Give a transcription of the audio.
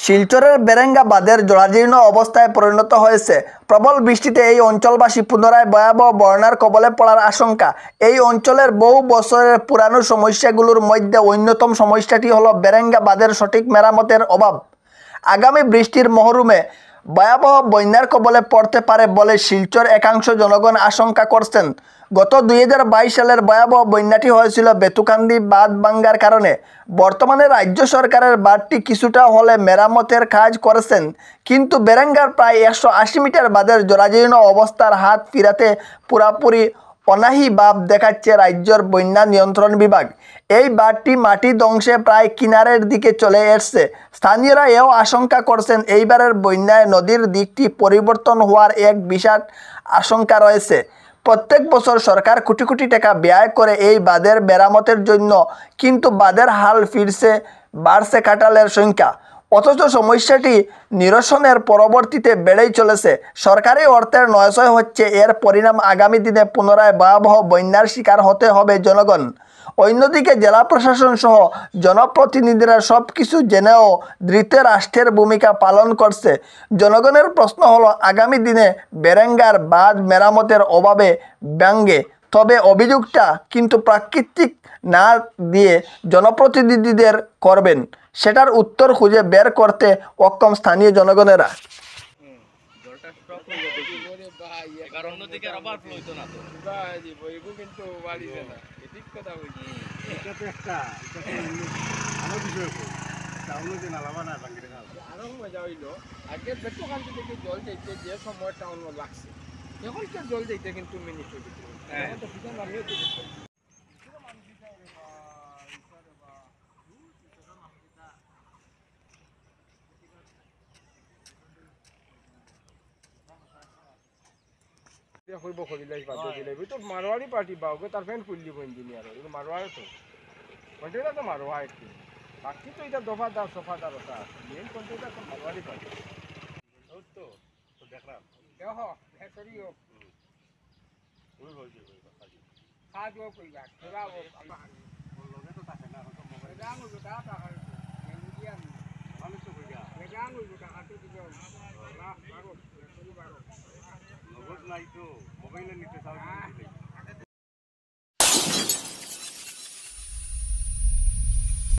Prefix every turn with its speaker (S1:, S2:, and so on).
S1: শিলচরের বেরেঙ্গা বাঁধের জরাজীর্ণ অবস্থায় পরিণত হয়েছে। প্রবল বৃষ্টিতে এই অঞ্চলবাসী পুনরায় ভয়াবহ বন্যার কবলে পড়ার আশঙ্কা। এই অঞ্চলের বহু বছরের পুরানো সমস্যাগুলোর মধ্যে অন্যতম সমস্যাটি হলো বেরেঙ্গা বাঁধের সঠিক মেরামতের অভাব। আগামী বৃষ্টির মরশুমে ভয়াবহ বন্যার কবলে পড়তে পারে বলে শিলচর একাংশ জনগণ আশঙ্কা করছেন। গত 2022 সালের ভয়াবহ বন্যাটি হয়েছিল বেতুকান্দি বাঁধ ভাঙ্গার কারণে। বর্তমানে রাজ্য সরকারের বাঁধটি কিছুটা হলে মেরামতের কাজ করেছেন, কিন্তু বেরেঙ্গার প্রায় 180 মিটার বাঁধের জরাজীর্ণ অবস্থার হাত ফিরাতে পুরাপুরি অনাহি ভাব দেখাচ্ছে রাজ্যের বন্যা নিয়ন্ত্রণ বিভাগ। এই বাঁধটি মাটি ধ্বংসে প্রায় কিনারের দিকে চলে এসেছে। স্থানীয়রা এও আশঙ্কা করছেন এইবারের বন্যায় নদীর দিকটি পরিবর্তন হওয়ার এক বিশাল আশঙ্কা রয়েছে। প্রত্যেক বছর সরকার কোটি কোটি টাকা ব্যয় করে এই বাঁধের মেরামতের জন্য, কিন্তু বাঁধের হাল ফিরছে, বাড়ছে কাঁঠালের সংখ্যা, অথচ সমস্যাটি নিরসনের পরবর্তীতে বেড়েই চলেছে। সরকারি অর্থের নয়ছয় হচ্ছে। এর পরিণাম আগামী দিনে পুনরায় ভয়াবহ বন্যার শিকার হতে হবে জনগণ। অন্যদিকে জেলা প্রশাসন সহ জনপ্রতিনিধিরা সব কিছু জেনেও ধৃতরাষ্ট্রের ভূমিকা পালন করছে। জনগণের প্রশ্ন হলো, আগামী দিনে বেরেঙ্গার বাঁধ মেরামতের অভাবে ব্যঙ্গে, তবে অভিযোগটা কিন্তু প্রাকৃতিক না দিয়ে জনপ্রতিনিধিদের করবেন, সেটার উত্তর খুঁজে বের করতে অক্ষম স্থানীয় জনগণেরা।
S2: আরো মজা হইল আগে বেতুকান্দি থেকে জল যাইতে যে সময় টাউন লাগছে, এখন তো জল যাইতে কিন্তু মিনিট হয়ে গেছে। মারোয়ারি পার্টি বা ওকে তার ফ্যান খুললি ইঞ্জিনিয়ার মারোয়ারে তো কন্টেনার তো মারোয়া একটু বাকি তো এটা দফাদার সফাদার ওটা মেন কন্টেনার তো মারোয়ারি পার্টি তো দেখলাম সরিও খাওয়া কইবা খেলাবো লগে তো থাকে না গান হইব টাকা মিডিয়াম মানুষ তো কইবা গান হইব টাকা তো দিব না বারো নগদ নাই তো মোবাইলে নিতে চাও